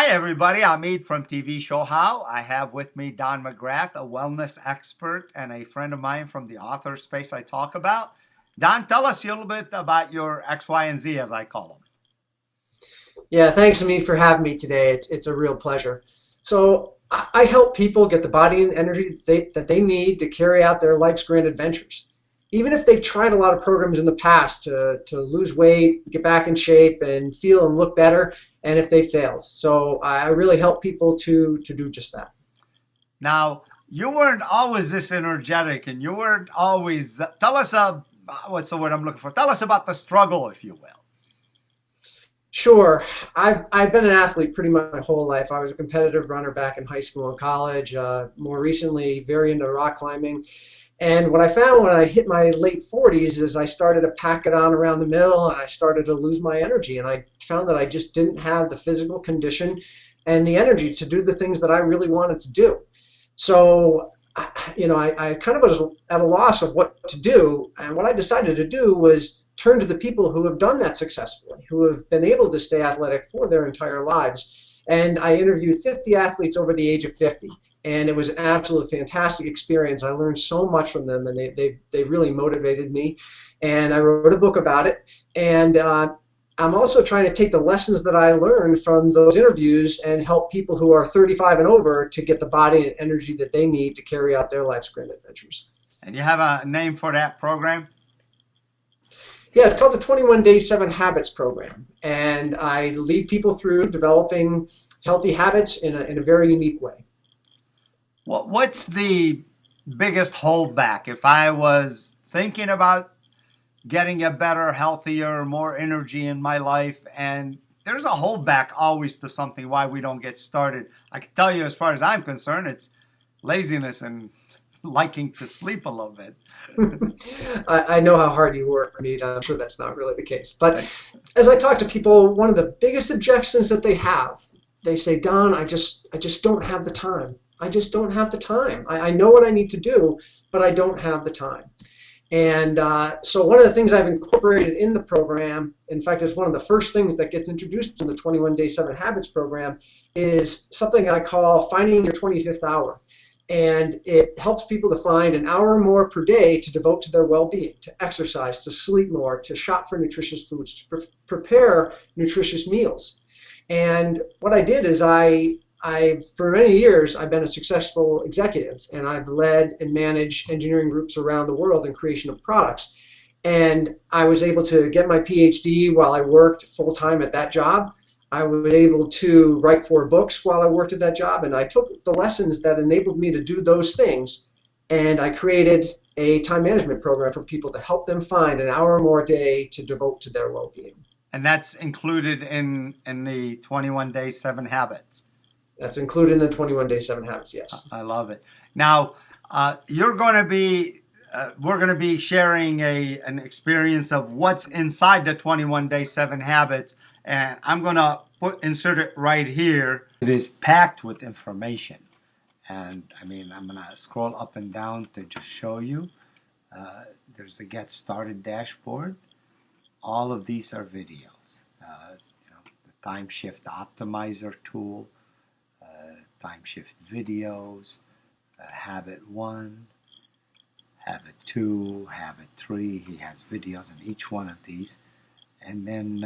Hi, everybody. I'm Ed from TV Show How. I have with me Don McGrath, a wellness expert and a friend of mine from the author space I talk about. Don, tell us a little bit about your X, Y, and Z, as I call them. Yeah, thanks, Amit, for having me today. It's a real pleasure. So I help people get the body and energy that they need to carry out their life's grand adventures. Even if they've tried a lot of programs in the past to lose weight, get back in shape, and feel and look better, and if they failed. So I really help people to do just that. Now, you weren't always this energetic, and you weren't always. Tell us, what's the word I'm looking for? Tell us about the struggle, if you will. Sure. I've been an athlete pretty much my whole life. I was a competitive runner back in high school and college. More recently, very into rock climbing. And what I found when I hit my late 40s is I started to pack it on around the middle and I started to lose my energy. And I found that I just didn't have the physical condition and the energy to do the things that I really wanted to do. So, I kind of was at a loss of what to do. And what I decided to do was turn to the people who have done that successfully, who have been able to stay athletic for their entire lives. And I interviewed 50 athletes over the age of 50. And it was an absolutely fantastic experience. I learned so much from them, and they really motivated me. And I wrote a book about it. And I'm also trying to take the lessons that I learned from those interviews and help people who are 35 and over to get the body and energy that they need to carry out their life's grand adventures. And you have a name for that program? Yeah, it's called the 21 Day 7 Habits program. And I lead people through developing healthy habits in a very unique way. What's the biggest holdback if I was thinking about getting a better, healthier, more energy in my life, and there's a holdback always to something why we don't get started? I can tell you, as far as I'm concerned, it's laziness and liking to sleep a little bit. I know how hard you work, Meet. I'm sure that's not really the case. But as I talk to people, one of the biggest objections that they say, Don, I just don't have the time. I just don't have the time. I know what I need to do, but I don't have the time. And so one of the things I've incorporated in the program, in fact, it's one of the first things that gets introduced in the 21 Day 7 Habits program, is something I call finding your 25th hour. And it helps people to find an hour or more per day to devote to their well-being, to exercise, to sleep more, to shop for nutritious foods, to prepare nutritious meals. And what I did is for many years, I've been a successful executive, and I've led and managed engineering groups around the world in creation of products. And I was able to get my PhD while I worked full-time at that job. I was able to write 4 books while I worked at that job, and I took the lessons that enabled me to do those things, and I created a time management program for people to help them find an hour or more a day to devote to their well-being. And that's included in the 21 Day 7 Habits. That's included in the 21 Day 7 Habits, yes. I love it. Now, we're going to be sharing an experience of what's inside the 21 Day 7 Habits, and I'm going to insert it right here. It is packed with information, and I'm going to scroll up and down to just show you. There's the Get Started dashboard. All of these are videos. The Time Shift Optimizer tool, Time Shift videos, Habit 1, Habit 2, Habit 3. He has videos in each one of these. And then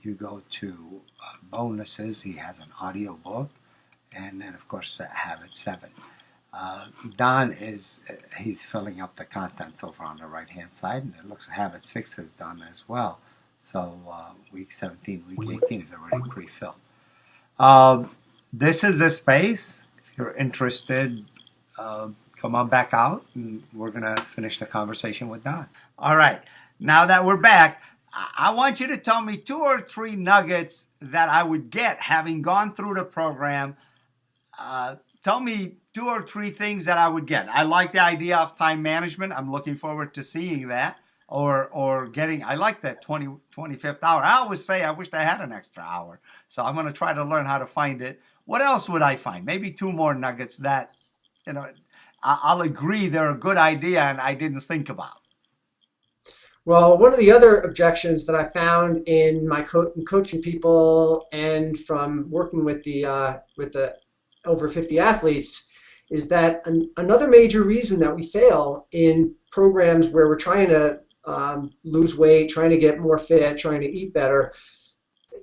you go to bonuses. He has an audio book. And then, of course, Habit 7. Don he's filling up the contents over on the right-hand side. And it looks like Habit 6 is done as well. So week 17, week 18 is already pre-filled. This is a space. If you're interested, come on back out, and we're going to finish the conversation with Don. All right. Now that we're back, I want you to tell me 2 or 3 nuggets that I would get having gone through the program. Tell me 2 or 3 things that I would get. I like the idea of time management. I'm looking forward to seeing that. Or getting, I like that 25th hour. I always say I wish I had an extra hour. So I'm going to try to learn how to find it. What else would I find? Maybe 2 more nuggets that, I'll agree they're a good idea and I didn't think about. Well, one of the other objections that I found in my coaching people and from working with the over 50 athletes is that another major reason that we fail in programs where we're trying to lose weight, trying to get more fit, trying to eat better,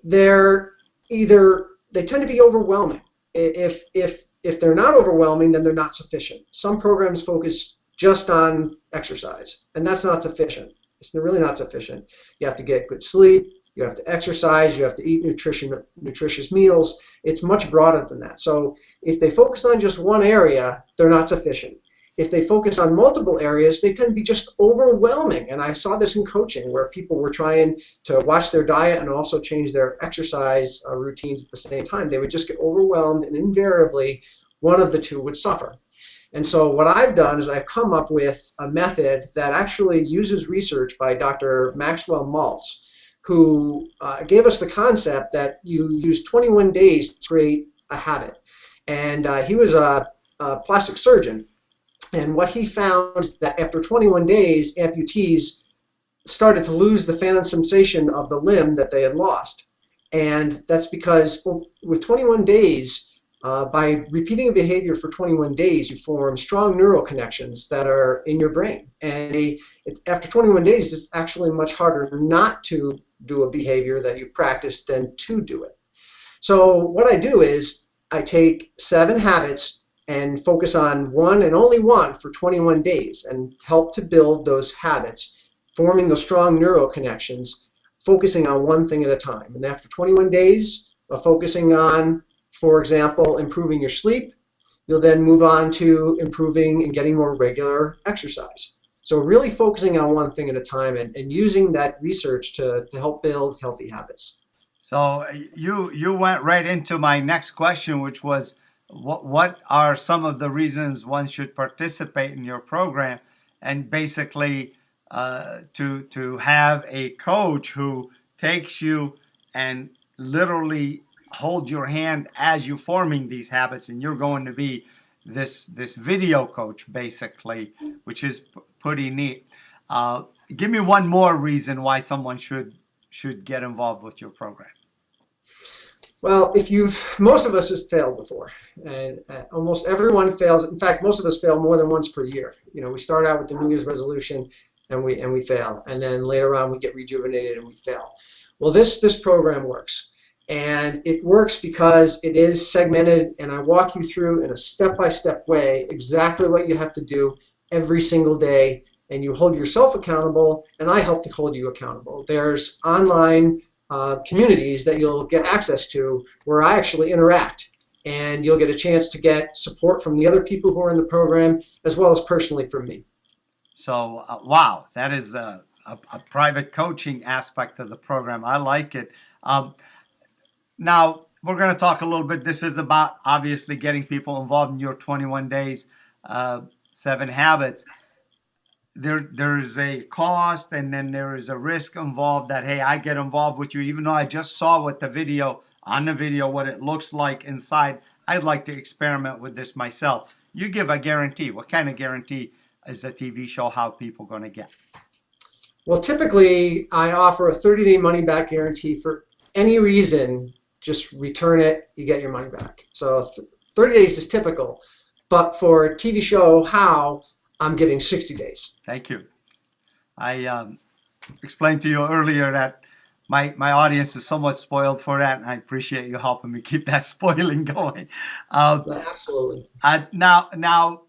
they're they tend to be overwhelming. If they're not overwhelming, then they're not sufficient. Some programs focus just on exercise, and that's not sufficient. It's really not sufficient. You have to get good sleep, you have to exercise, you have to eat nutritious meals. It's much broader than that. So if they focus on just one area, they're not sufficient. If they focus on multiple areas, they tend to be just overwhelming. And I saw this in coaching where people were trying to watch their diet and also change their exercise routines at the same time. They would just get overwhelmed, and invariably one of the two would suffer. And so what I've done is I've come up with a method that actually uses research by Dr. Maxwell Maltz, who gave us the concept that you use 21 days to create a habit. And he was a plastic surgeon. And what he found is that after 21 days, amputees started to lose the phantom sensation of the limb that they had lost. And that's because with 21 days, by repeating a behavior for 21 days, you form strong neural connections that are in your brain. And after 21 days, it's actually much harder not to do a behavior that you've practiced than to do it. So what I do is I take 7 habits and focus on one and only one for 21 days and help to build those habits, forming those strong neural connections, focusing on one thing at a time. And after 21 days of focusing on, for example, improving your sleep, you'll then move on to improving and getting more regular exercise. So really focusing on one thing at a time and using that research to help build healthy habits. So you went right into my next question, which was, what are some of the reasons one should participate in your program? And basically to have a coach who takes you and literally hold your hand as you're forming these habits, and you're going to be this video coach basically, which is pretty neat. Give me one more reason why someone should get involved with your program. Well, most of us have failed before, and almost everyone fails. In fact, most of us fail more than once per year. You know, we start out with the New Year's resolution, and we fail, and then later on we get rejuvenated and we fail. Well, this program works, and it works because it is segmented, and I walk you through in a step-by-step way exactly what you have to do every single day, and you hold yourself accountable, and I help to hold you accountable. There's online communities that you'll get access to where I actually interact, and you'll get a chance to get support from the other people who are in the program as well as personally from me. So wow, that is a private coaching aspect of the program. I like it. Now we're going to talk a little bit. This is about obviously getting people involved in your 21 days, 7 habits. There's a cost, and then there is a risk involved that, hey, I get involved with you even though I just saw what on the video what it looks like inside. I'd like to experiment with this myself. You give a guarantee. What kind of guarantee is the TV show how people going to get? Well, typically I offer a 30-day money-back guarantee for any reason. Just return it, you get your money back. So 30 days is typical, but for a TV show how, I'm giving 60 days. Thank you. I explained to you earlier that my audience is somewhat spoiled for that, and I appreciate you helping me keep that spoiling going. Absolutely. Now,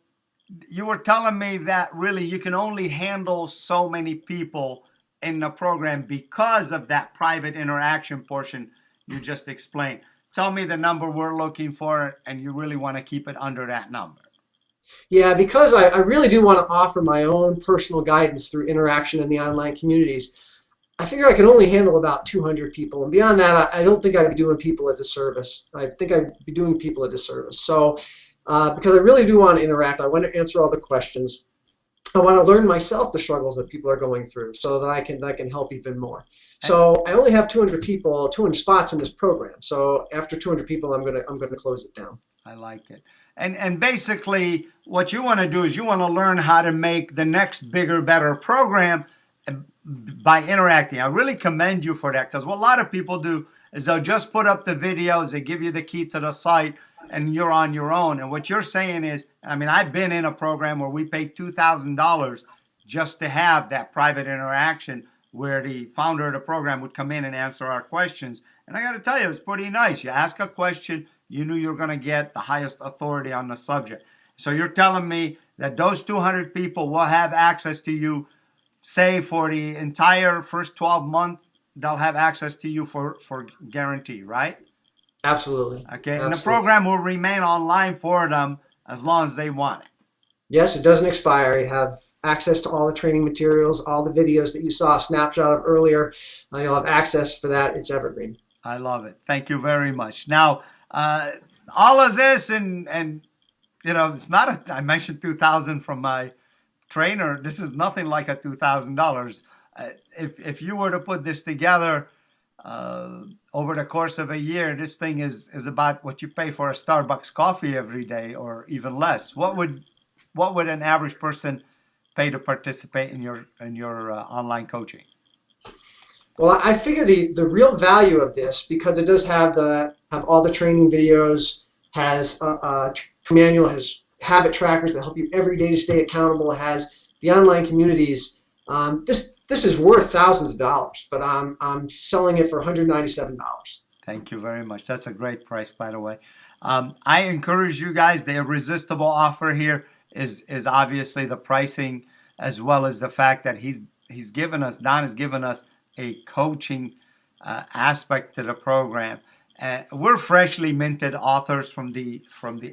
you were telling me that really you can only handle so many people in the program because of that private interaction portion you just explained. Tell me the number we're looking for, and you really want to keep it under that number. Yeah, because I really do want to offer my own personal guidance through interaction in the online communities. I figure I can only handle about 200 people, and beyond that, I don't think I'd be doing people a disservice. I think I'd be doing people a disservice. So, because I really do want to interact, I want to answer all the questions. I want to learn myself the struggles that people are going through, so that I can help even more. So I only have 200 people, 200 spots in this program. So after 200 people, I'm gonna close it down. I like it. And basically, what you want to do is you want to learn how to make the next bigger, better program by interacting. I really commend you for that, because what a lot of people do is they'll just put up the videos, they give you the key to the site, and you're on your own. And what you're saying is, I mean, I've been in a program where we paid $2,000 just to have that private interaction where the founder of the program would come in and answer our questions. And I got to tell you, it was pretty nice. You ask a question, you knew you were going to get the highest authority on the subject. So you're telling me that those 200 people will have access to you, say, for the entire first 12 months, they'll have access to you for guarantee, right? Absolutely. Okay, Absolutely. and the program will remain online for them as long as they want it. Yes, it doesn't expire. You have access to all the training materials, all the videos that you saw a snapshot of earlier. You'll have access for that. It's evergreen. I love it. Thank you very much. Now, all of this and you know, it's not I mentioned $2,000 from my trainer. This is nothing like a $2,000. If you were to put this together over the course of a year, this thing is about what you pay for a Starbucks coffee every day, or even less. What would an average person pay to participate in your online coaching? Well, I figure the real value of this, because it does have all the training videos, has a manual, has habit trackers that help you every day to stay accountable, has the online communities. This is worth thousands of dollars, but I'm selling it for $197. Thank you very much. That's a great price, by the way. I encourage you guys. The irresistible offer here is obviously the pricing, as well as the fact that Don has given us a coaching aspect to the program. We're freshly minted authors from the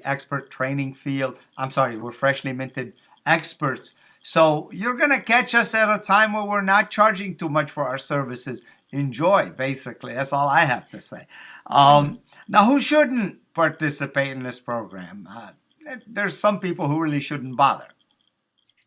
expert training field. I'm sorry, we're freshly minted experts. So you're going to catch us at a time where we're not charging too much for our services. Enjoy, basically. That's all I have to say. Now, who shouldn't participate in this program? There's some people who really shouldn't bother.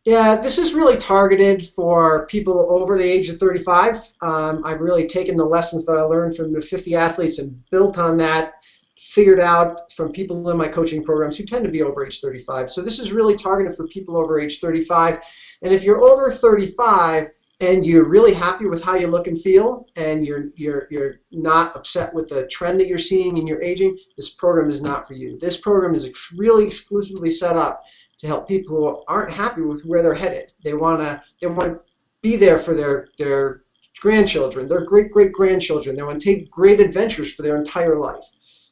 Yeah, this is really targeted for people over the age of 35. I've really taken the lessons that I learned from the 50 athletes and built on that, figured out from people in my coaching programs who tend to be over age 35. So this is really targeted for people over age 35. And if you're over 35 and you're really happy with how you look and feel, and you're not upset with the trend that you're seeing in your aging, this program is not for you. This program is really exclusively set up to help people who aren't happy with where they're headed. They want to be there for their grandchildren, their great-great-grandchildren. They want to take great adventures for their entire life.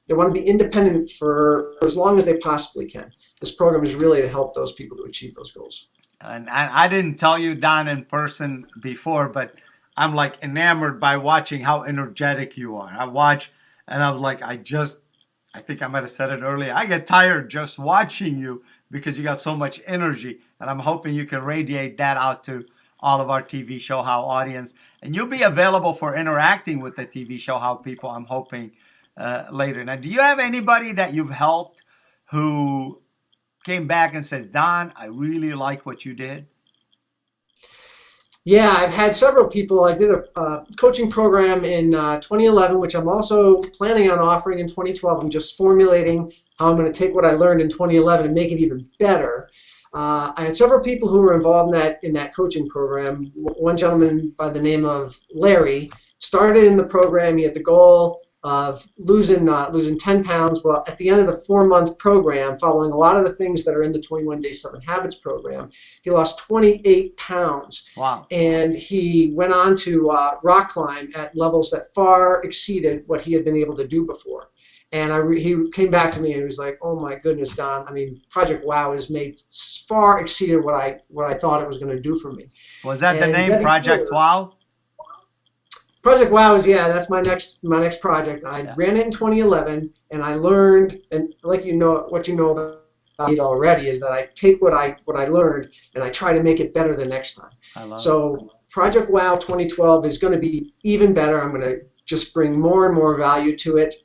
They want to be independent for as long as they possibly can. This program is really to help those people to achieve those goals. And I didn't tell you, Don, in person before, but I'm like enamored by watching how energetic you are. I watch and I was like, I think I might have said it earlier, I get tired just watching you because you got so much energy. And I'm hoping you can radiate that out to all of our TV Show How audience. And you'll be available for interacting with the TV Show How people, I'm hoping, later. Now, do you have anybody that you've helped who came back and says, Don, I really like what you did? Yeah, I've had several people. I did a coaching program in 2011, which I'm also planning on offering in 2012. I'm just formulating how I'm going to take what I learned in 2011 and make it even better. I had several people who were involved in that coaching program. One gentleman by the name of Larry started in the program. He had the goal of losing 10 pounds. Well, at the end of the 4-month program, following a lot of the things that are in the 21 Day 7 Habits program, he lost 28 pounds. Wow. And he went on to rock climb at levels that far exceeded what he had been able to do before. And he came back to me and he was like, oh my goodness, Don, I mean, Project WOW has far exceeded what I thought it was going to do for me. Was that the name, Project WOW? Project WOW is, yeah, that's my next project. I ran it in 2011, and I learned, and like what you know about it already is that I take what I learned and I try to make it better the next time. So Project WOW 2012 is going to be even better. I'm going to just bring more and more value to it,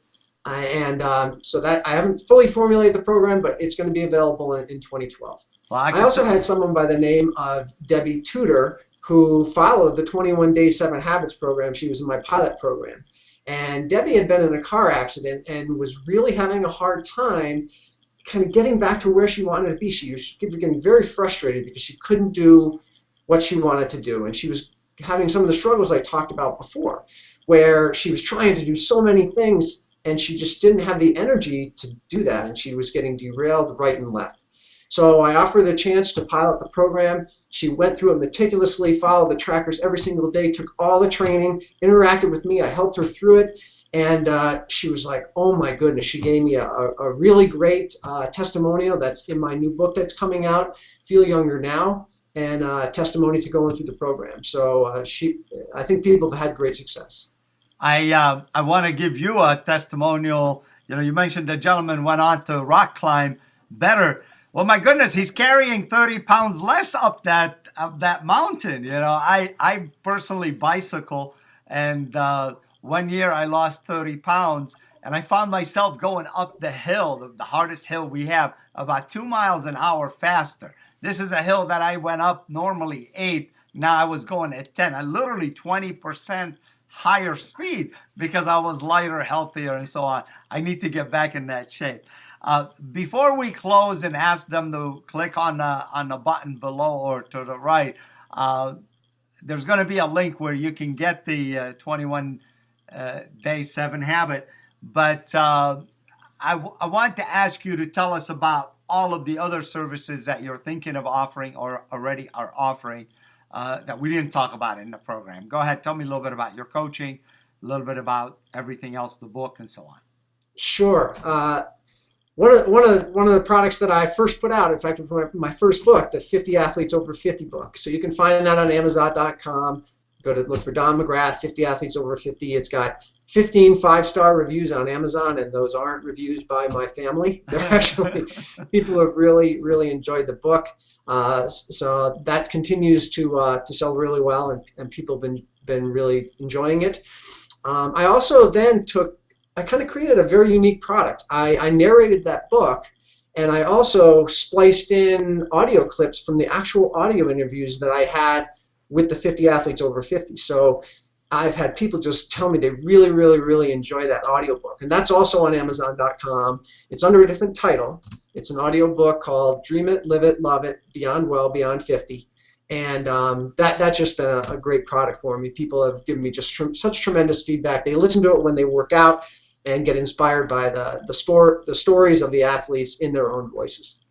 so that I haven't fully formulated the program, but it's going to be available in 2012. Well, I also had someone by the name of Debbie Tudor, who followed the 21 Day 7 Habits program. She was in my pilot program. And Debbie had been in a car accident and was really having a hard time kind of getting back to where she wanted to be. She was getting very frustrated because she couldn't do what she wanted to do. And she was having some of the struggles I talked about before, where she was trying to do so many things and she just didn't have the energy to do that, and she was getting derailed right and left. So I offered the chance to pilot the program. She went through it meticulously, followed the trackers every single day, took all the training, interacted with me. I helped her through it. And she was like, oh my goodness. She gave me a really great testimonial that's in my new book that's coming out, Feel Younger Now, and testimony to going through the program. So I think people have had great success. I want to give you a testimonial. You know, you mentioned the gentleman went on to rock climb better. Well, my goodness, he's carrying 30 pounds less up that mountain. You know, I personally bicycle, and 1 year I lost 30 pounds, and I found myself going up the hill, the hardest hill we have, about 2 miles an hour faster. This is a hill that I went up normally 8. Now I was going at 10. I literally 20% higher speed because I was lighter, healthier, and so on. I need to get back in that shape. Before we close and ask them to click on the button below or to the right, there's going to be a link where you can get the 21 Day 7 habit. But I want to ask you to tell us about all of the other services that you're thinking of offering or already are offering that we didn't talk about in the program. Go ahead, tell me a little bit about your coaching, a little bit about everything else, the book, and so on. Sure. One of the products that I first put out, in fact, my first book, the 50 Athletes Over 50 book. So you can find that on Amazon.com. Go to look for Don McGrath, 50 Athletes Over 50. It's got 15 5-star reviews on Amazon, and those aren't reviews by my family. They're actually people who have really, really enjoyed the book. So that continues to sell really well, and people have been really enjoying it. I also then I kind of created a very unique product. I narrated that book, and I also spliced in audio clips from the actual audio interviews that I had with the 50 Athletes Over 50. So I've had people just tell me they really, really, really enjoy that audiobook. And that's also on Amazon.com. It's under a different title. It's an audiobook called Dream It, Live It, Love It, Beyond Well, Beyond 50. And that's just been a great product for me. People have given me just such tremendous feedback. They listen to it when they work out and get inspired by the stories of the athletes in their own voices.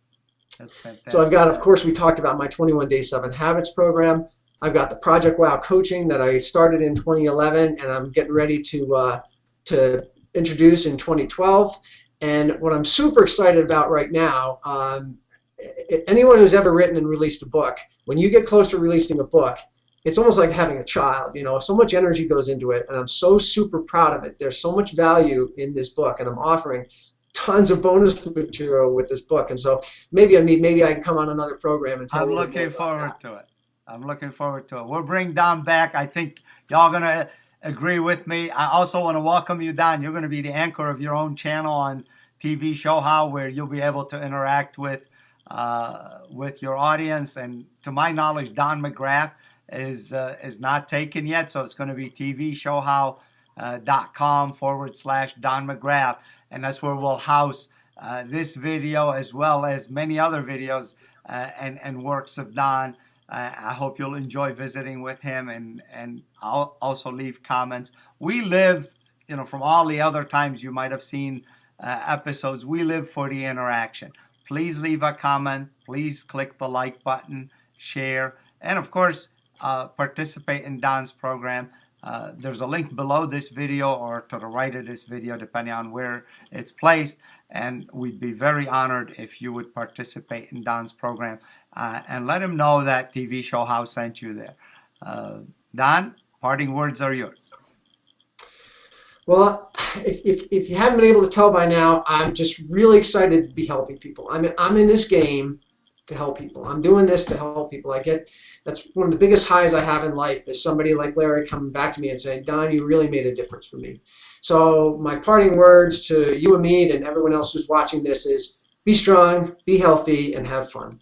That's fantastic. So I've got, of course, we talked about my 21 Day 7 Habits program. I've got the Project Wow coaching that I started in 2011, and I'm getting ready to introduce in 2012. And what I'm super excited about right now, anyone who's ever written and released a book, when you get close to releasing a book, it's almost like having a child. You know, so much energy goes into it, and I'm so super proud of it. There's so much value in this book, and I'm offering tons of bonus material with this book. And so maybe I can come on another program and tell you. I'm looking forward to it. I'm looking forward to it. We'll bring Don back. I think y'all going to agree with me. I also want to welcome you, Don. You're going to be the anchor of your own channel on TV Show How, where you'll be able to interact with your audience. And to my knowledge, Don McGrath is not taken yet. So it's going to be tvshowhow.com/Don McGrath. And that's where we'll house this video as well as many other videos and works of Don. I hope you'll enjoy visiting with him, and I'll also leave comments. We live, you know, from all the other times you might have seen episodes, we live for the interaction. Please leave a comment. Please click the like button, share, and of course, participate in Don's program. There's a link below this video or to the right of this video, depending on where it's placed. And we'd be very honored if you would participate in Don's program and let him know that TV Show How sent you there. Don, parting words are yours. Well, if you haven't been able to tell by now, I'm just really excited to be helping people. I'm in this game to help people. I'm doing this to help people. That's one of the biggest highs I have in life is somebody like Larry coming back to me and saying, Don, you really made a difference for me. So my parting words to you, Amit, and everyone else who's watching this is be strong, be healthy, and have fun.